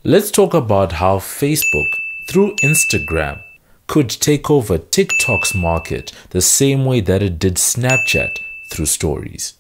Let's talk about how Facebook, through Instagram, could take over TikTok's market the same way that it did Snapchat through stories.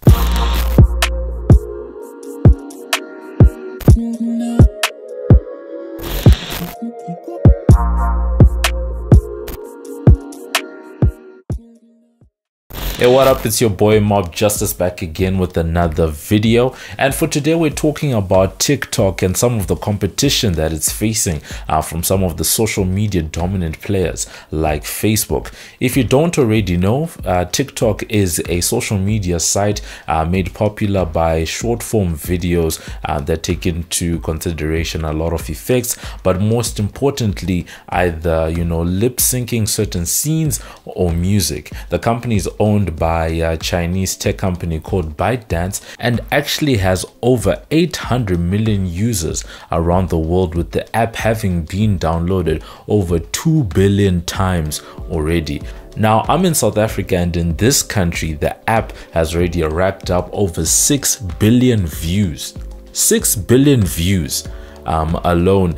Hey, what up? It's your boy MobbJustice back again with another video, and for today we're talking about TikTok and some of the competition that it's facing from some of the social media dominant players like Facebook. If you don't already know, TikTok is a social media site made popular by short form videos that take into consideration a lot of effects, but most importantly either lip syncing certain scenes or music. The company is owned by a Chinese tech company called ByteDance and actually has over 800 million users around the world, with the app having been downloaded over 2 billion times already. Now, I'm in South Africa, and in this country the app has already racked up over 6 billion views. 6 billion views alone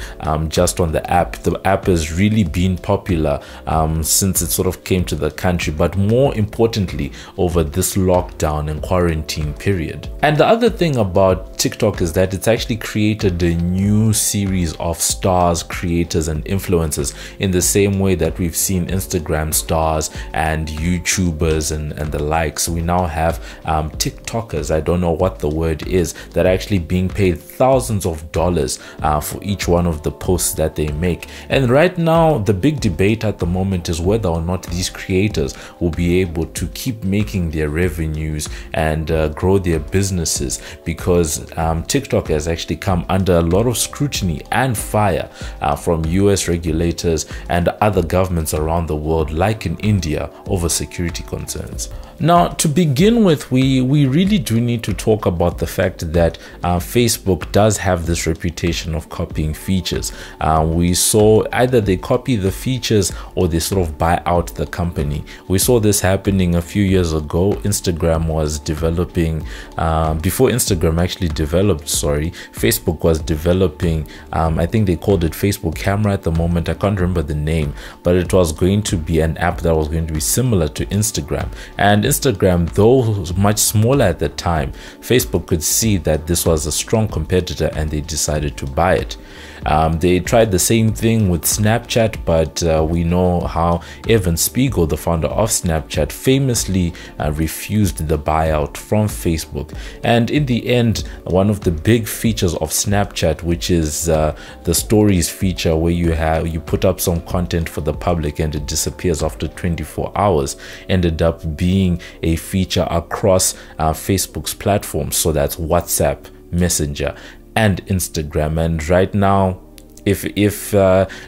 just on the app. The app has really been popular since it sort of came to the country, but more importantly over this lockdown and quarantine period. And the other thing about TikTok is that it's actually created a new series of stars, creators and influencers, in the same way that we've seen Instagram stars and YouTubers and the like. So we now have TikTokers, I don't know what the word is, that are actually being paid thousands of dollars for each one of the posts that they make. And right now the big debate at the moment is whether or not these creators will be able to keep making their revenues and grow their businesses, because TikTok has actually come under a lot of scrutiny and fire from US regulators and other governments around the world, like in India, over security concerns. Now, to begin with, we really do need to talk about the fact that Facebook does have this reputation of copying features. We saw either they copy the features or they sort of buy out the company. We saw this happening a few years ago. Instagram was developing, before Instagram actually developed, Facebook was developing, I think they called it Facebook Camera at the moment, I can't remember the name, but it was going to be an app that was going to be similar to Instagram. And Instagram, though much smaller at the time, Facebook could see that this was a strong competitor and they decided to buy it. They tried the same thing with Snapchat, but we know how Evan Spiegel, the founder of Snapchat, famously refused the buyout from Facebook. And in the end, one of the big features of Snapchat, which is the stories feature, where you put up some content for the public and it disappears after 24 hours, ended up being a feature across Facebook's platforms. So that's WhatsApp, Messenger and Instagram. And right now, if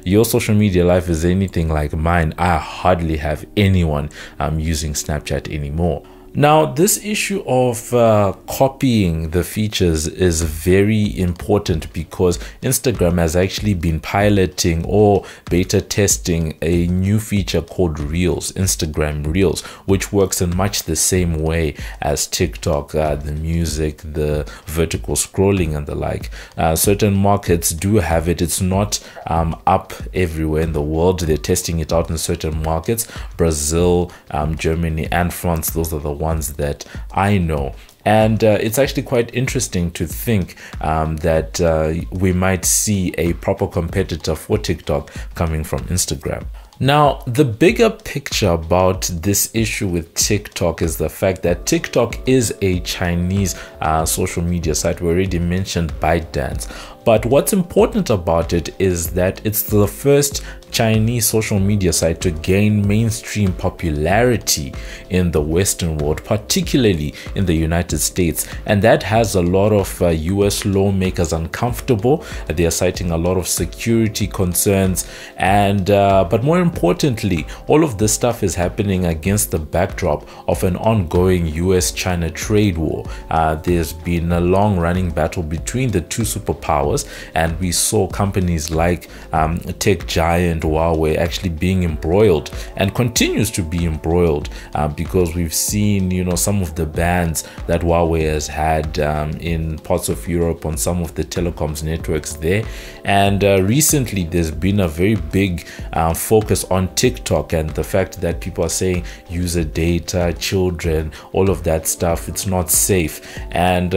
your social media life is anything like mine, I hardly have anyone using Snapchat anymore. Now, this issue of copying the features is very important, because Instagram has actually been piloting or beta testing a new feature called Reels, Instagram Reels, which works in much the same way as TikTok, the music, the vertical scrolling and the like. Certain markets do have it. It's not up everywhere in the world. They're testing it out in certain markets. Brazil, Germany and France, those are the ones that I know. And it's actually quite interesting to think that we might see a proper competitor for TikTok coming from Instagram. Now, the bigger picture about this issue with TikTok is the fact that TikTok is a Chinese social media site. We already mentioned ByteDance. But what's important about it is that it's the first Chinese social media site to gain mainstream popularity in the Western world, particularly in the United States. And that has a lot of US lawmakers uncomfortable. They are citing a lot of security concerns. And but more importantly, all of this stuff is happening against the backdrop of an ongoing US-China trade war. There's been a long-running battle between the two superpowers, and we saw companies like tech giant and Huawei actually being embroiled, and continues to be embroiled, because we've seen, you know, some of the bans that Huawei has had in parts of Europe on some of the telecoms networks there. And recently there's been a very big focus on TikTok and the fact that people are saying user data, children, all of that stuff, it's not safe. And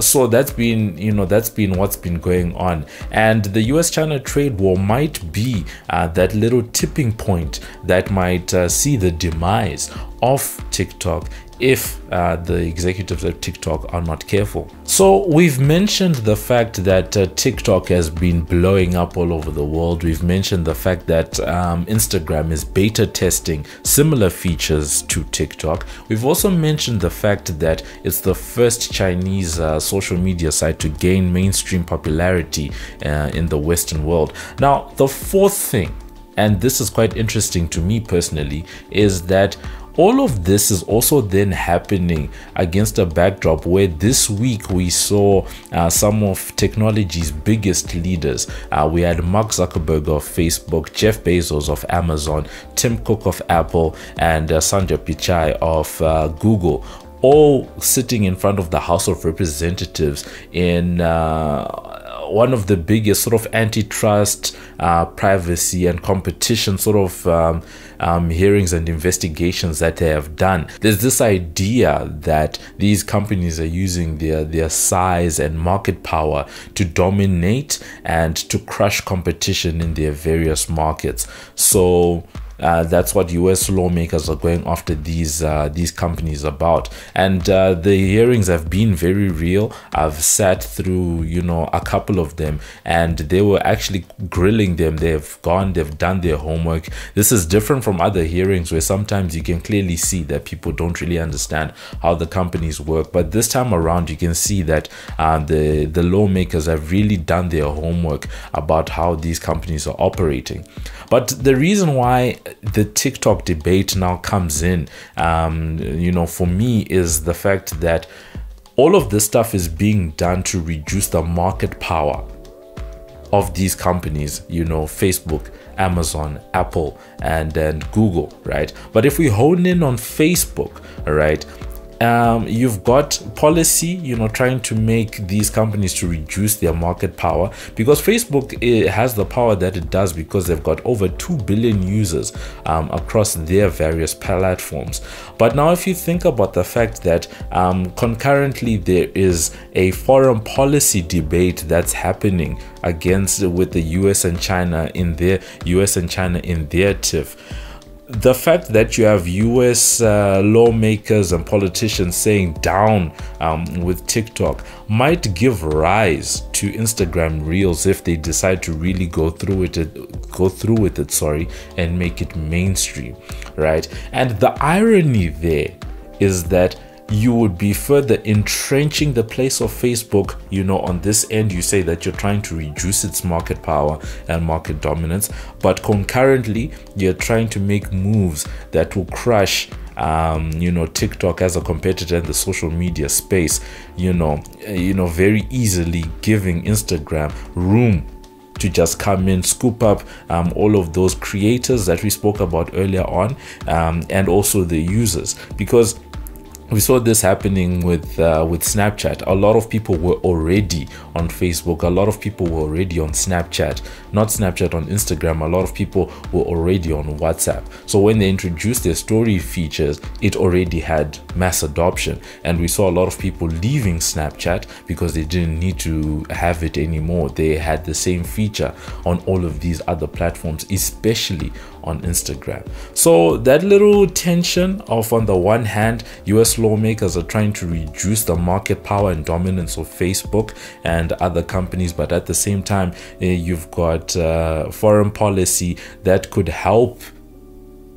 so that's been, you know, that's been what's been going on. And the US-China trade war might be that little tipping point that might see the demise of TikTok if the executives at TikTok are not careful. So we've mentioned the fact that TikTok has been blowing up all over the world. We've mentioned the fact that Instagram is beta testing similar features to TikTok. We've also mentioned the fact that it's the first Chinese social media site to gain mainstream popularity in the Western world. Now, the fourth thing, and this is quite interesting to me personally, is that all of this is also then happening against a backdrop where this week we saw some of technology's biggest leaders. We had Mark Zuckerberg of Facebook, Jeff Bezos of Amazon, Tim Cook of Apple, and Sundar Pichai of Google, all sitting in front of the House of Representatives in one of the biggest sort of antitrust, privacy and competition sort of hearings and investigations that they have done. There's this idea that these companies are using their size and market power to dominate and to crush competition in their various markets. So that's what US lawmakers are going after these companies about. And the hearings have been very real. I've sat through, you know, a couple of them, and they were actually grilling them. They've done their homework. This is different from other hearings where sometimes you can clearly see that people don't really understand how the companies work. But this time around, you can see that the lawmakers have really done their homework about how these companies are operating. But the reason why the TikTok debate now comes in, you know, for me, is the fact that all of this stuff is being done to reduce the market power of these companies, you know, Facebook, Amazon, Apple, and Google, right? But if we hone in on Facebook, all right, you've got policy, you know, trying to make these companies to reduce their market power, because Facebook has the power that it does because they've got over 2 billion users across their various platforms. But now if you think about the fact that concurrently there is a foreign policy debate that's happening with the US and China in their tiff, the fact that you have US lawmakers and politicians saying down with TikTok might give rise to Instagram Reels if they decide to really go through with it, and make it mainstream, right? And the irony there is that you would be further entrenching the place of Facebook. You know, on this end, you say that you're trying to reduce its market power and market dominance, but concurrently, you're trying to make moves that will crush you know, TikTok as a competitor in the social media space, you know, very easily giving Instagram room to just come in, scoop up all of those creators that we spoke about earlier on, and also the users, because we saw this happening with Snapchat. A lot of people were already on Facebook. A lot of people were already on Snapchat. Not Snapchat, on Instagram. A lot of people were already on WhatsApp. So when they introduced their story features, it already had mass adoption. And we saw a lot of people leaving Snapchat because they didn't need to have it anymore. They had the same feature on all of these other platforms, especially on Instagram. So that little tension of, on the one hand, US lawmakers are trying to reduce the market power and dominance of Facebook and other companies, but at the same time, you've got foreign policy that could help,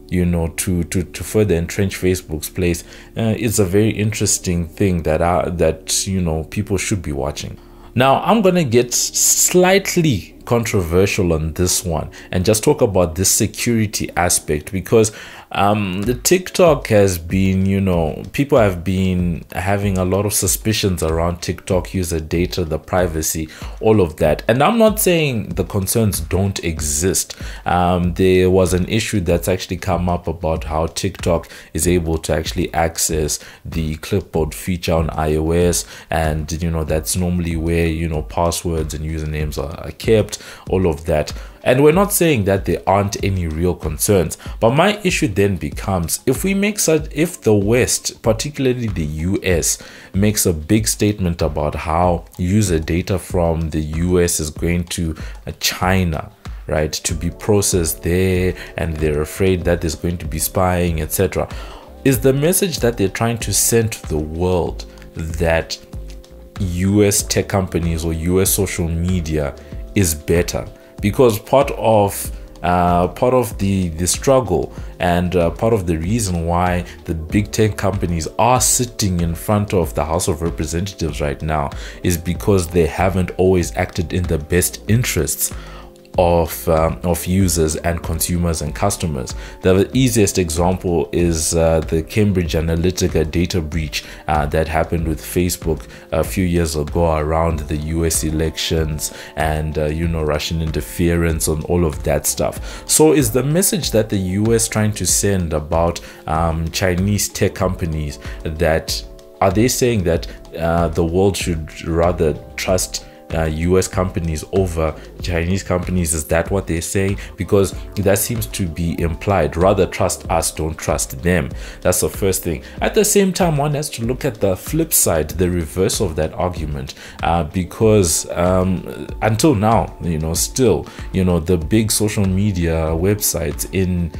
you know, to further entrench Facebook's place. It's a very interesting thing that you know, people should be watching. Now, I'm gonna get slightly controversial on this one and just talk about this security aspect, because the TikTok has been, you know, people have been having a lot of suspicions around TikTok user data, the privacy, all of that. And I'm not saying the concerns don't exist. There was an issue that's actually come up about how TikTok is able to actually access the clipboard feature on iOS, and you know, that's normally where, you know, passwords and usernames are kept, all of that. And we're not saying that there aren't any real concerns, but my issue then becomes, if the West, particularly the US, makes a big statement about how user data from the US is going to China, right, to be processed there, and they're afraid that there's going to be spying, etc., is the message that they're trying to send to the world that US tech companies or US social media is better? Because part of the struggle and part of the reason why the big tech companies are sitting in front of the House of Representatives right now is because they haven't always acted in the best interests of users and consumers and customers. The easiest example is the Cambridge Analytica data breach that happened with Facebook a few years ago around the US elections and you know, Russian interference and all of that stuff. So is the message that the US trying to send about Chinese tech companies, that are they saying that the world should rather trust US companies over Chinese companies? Is that what they're saying? Because that seems to be implied. Rather trust us, don't trust them. That's the first thing. At the same time, one has to look at the flip side, the reverse of that argument, because until now, you know, still, you know, the big social media websites in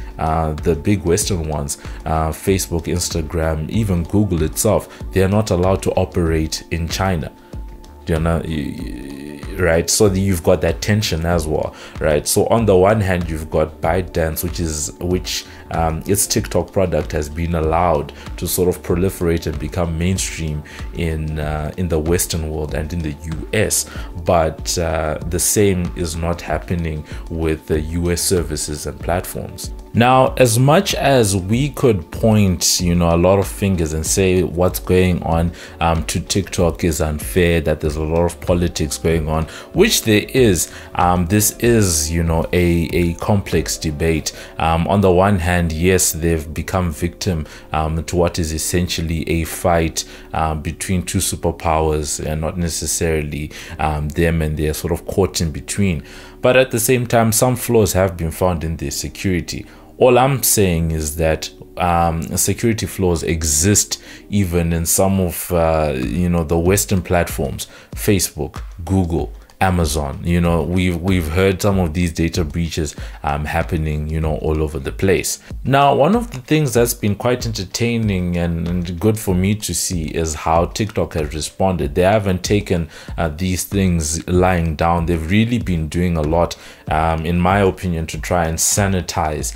the big Western ones, Facebook, Instagram, even Google itself, they are not allowed to operate in China. You know, right? So you've got that tension as well, right? So on the one hand, you've got ByteDance, which its TikTok product has been allowed to sort of proliferate and become mainstream in the Western world and in the US, but the same is not happening with the US services and platforms. Now, as much as we could point, you know, a lot of fingers and say what's going on to TikTok is unfair, that there's a lot of politics going on, which there is, this is, you know, a complex debate. On the one hand, yes, they've become victim to what is essentially a fight between two superpowers, and not necessarily them, and they're sort of caught in between. But at the same time, some flaws have been found in their security. All I'm saying is that security flaws exist even in some of you know, the Western platforms, Facebook, Google, Amazon. You know, we've heard some of these data breaches happening, you know, all over the place. Now, one of the things that's been quite entertaining and good for me to see is how TikTok has responded. They haven't taken these things lying down. They've really been doing a lot, in my opinion, to try and sanitize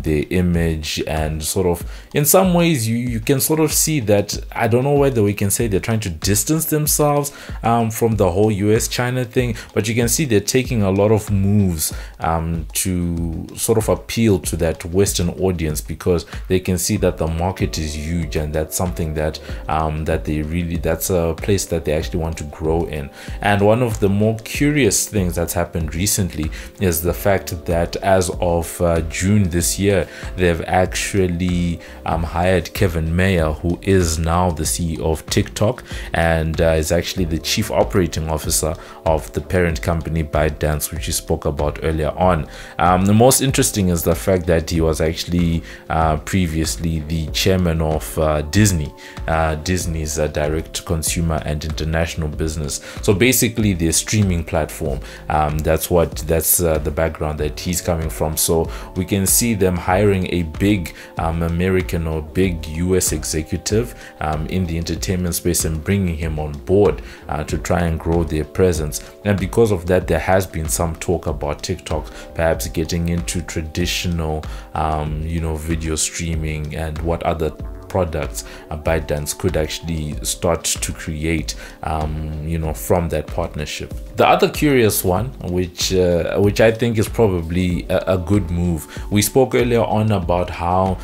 their image, and sort of, in some ways, you can sort of see that, I don't know whether we can say they're trying to distance themselves from the whole US-China thing, but you can see they're taking a lot of moves to sort of appeal to that Western audience, because they can see that the market is huge, and that's something that that's a place that they actually want to grow in. And one of the more curious things that's happened recently is the fact that as of June this year, they've actually hired Kevin Mayer, who is now the CEO of TikTok, and is actually the chief operating officer of the parent company ByteDance, which you spoke about earlier on. The most interesting is the fact that he was actually previously the chairman of Disney, Disney's direct consumer and international business. So basically their streaming platform, that's the background that he's coming from. So we can see them hiring a big American or big US executive in the entertainment space and bringing him on board to try and grow their presence. And because of that, there has been some talk about TikTok perhaps getting into traditional you know, video streaming and what other products ByteDance could actually start to create, you know, from that partnership. The other curious one, which I think is probably a good move, we spoke earlier on about how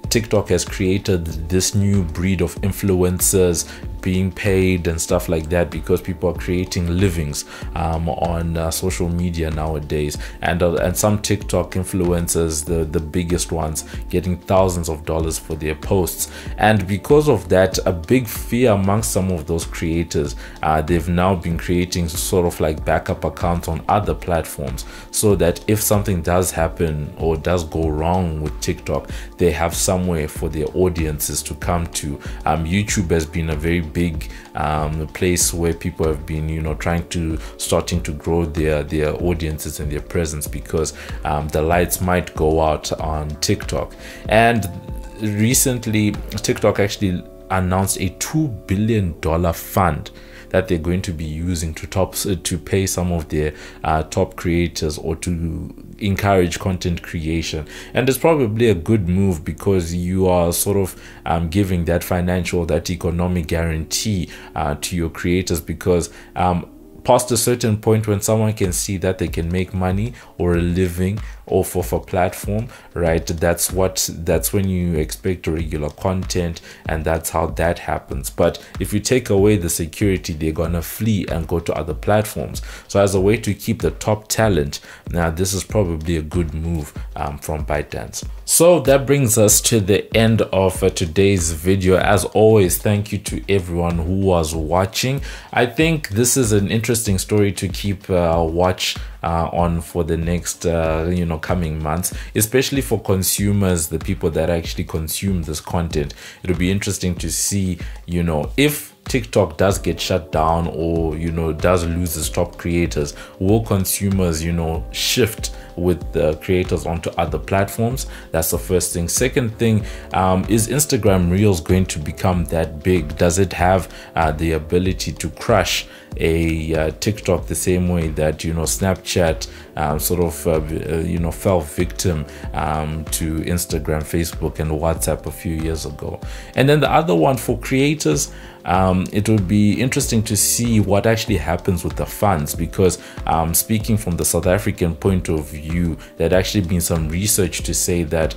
TikTok has created this new breed of influencers being paid and stuff like that because people are creating livings on social media nowadays, and some TikTok influencers, the biggest ones, getting thousands of dollars for their posts. And because of that, a big fear amongst some of those creators, they've now been creating sort of like backup accounts on other platforms, so that if something does happen or does go wrong with TikTok, they have somewhere for their audiences to come to. YouTube has been a very big place where people have been, you know, starting to grow their audiences and their presence, because the lights might go out on TikTok. And recently TikTok actually announced a $2 billion fund that they're going to be using to pay some of their top creators, or to encourage content creation. And it's probably a good move, because you are sort of giving that financial, that economic guarantee to your creators, because past a certain point, when someone can see that they can make money or a living off of a platform, right, that's when you expect regular content, and that's how that happens. But if you take away the security, they're gonna flee and go to other platforms. So as a way to keep the top talent, now this is probably a good move from ByteDance. So that brings us to the end of today's video. As always, thank you to everyone who was watching. I think this is an interesting story to keep watch on for the next you know, coming months, especially for consumers, the people that actually consume this content. It'll be interesting to see, you know, if TikTok does get shut down, or, you know, does lose its top creators, will consumers, you know, shift with the creators onto other platforms? That's the first thing. Second thing, is Instagram Reels going to become that big? Does it have the ability to crush a TikTok the same way that, you know, Snapchat sort of you know, fell victim to Instagram, Facebook and WhatsApp a few years ago? And then the other one for creators, it would be interesting to see what actually happens with the funds, because speaking from the South African point of view, there had actually been some research to say that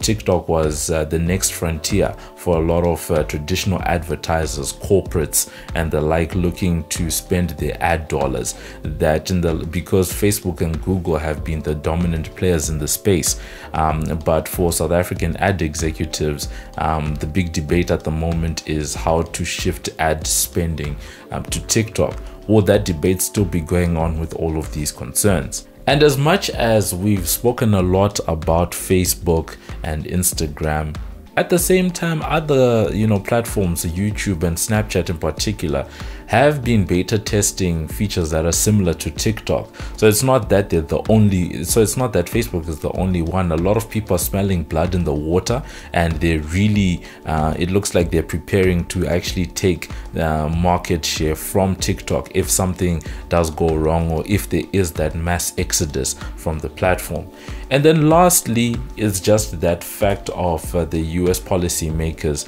TikTok was the next frontier for a lot of traditional advertisers, corporates and the like, looking to spend their ad dollars, that because Facebook and Google have been the dominant players in the space. But for South African ad executives, the big debate at the moment is how to shift ad spending to TikTok. Will that debate still be going on with all of these concerns? And as much as we've spoken a lot about Facebook and Instagram, at the same time, other, you know, platforms, YouTube and Snapchat in particular, have been beta testing features that are similar to TikTok. So it's not that they're the only, so it's not that Facebook is the only one. A lot of people are smelling blood in the water, and they're really, it looks like they're preparing to actually take market share from TikTok if something does go wrong, or if there is that mass exodus from the platform. And then lastly is just that fact of the US policymakers,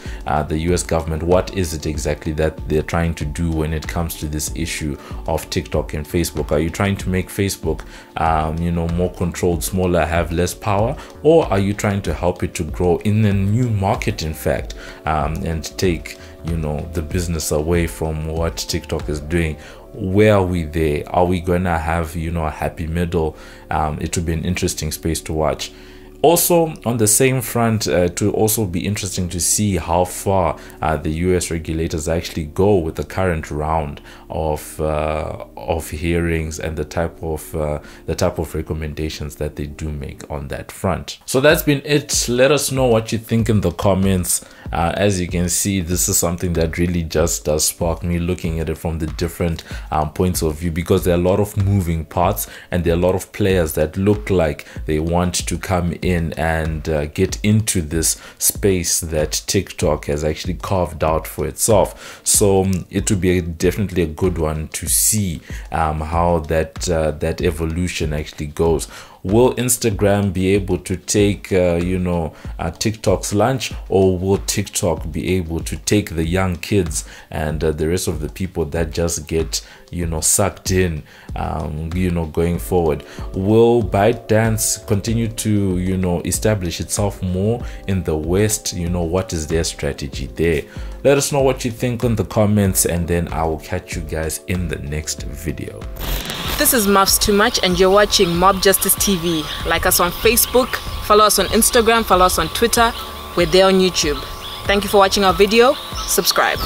the US government. What is it exactly that they're trying to do when it comes to this issue of TikTok and Facebook? Are you trying to make Facebook you know, more controlled, smaller, have less power, or are you trying to help it to grow in a new market, in fact, and take, you know, the business away from what TikTok is doing? Where are we there? Are we gonna have, you know, a happy middle? It would be an interesting space to watch. Also, on the same front, to also be interesting to see how far the US regulators actually go with the current round of hearings, and the type of recommendations that they do make on that front. So that's been it. Let us know what you think in the comments. As you can see, this is something that really just does spark me looking at it from the different points of view, because there are a lot of moving parts and there are a lot of players that look like they want to come in in and get into this space that TikTok has actually carved out for itself. So it would be definitely a good one to see how that evolution actually goes. Will Instagram be able to take TikTok's lunch, or will TikTok be able to take the young kids and the rest of the people that just get sucked in going forward? Will ByteDance continue to establish itself more in the West? What is their strategy there? Let us know what you think in the comments, and then I will catch you guys in the next video. This is Muffs Too Much, and you're watching MobbJustice TV. Like us on Facebook, follow us on Instagram, follow us on Twitter. We're there on YouTube. Thank you for watching our video. Subscribe.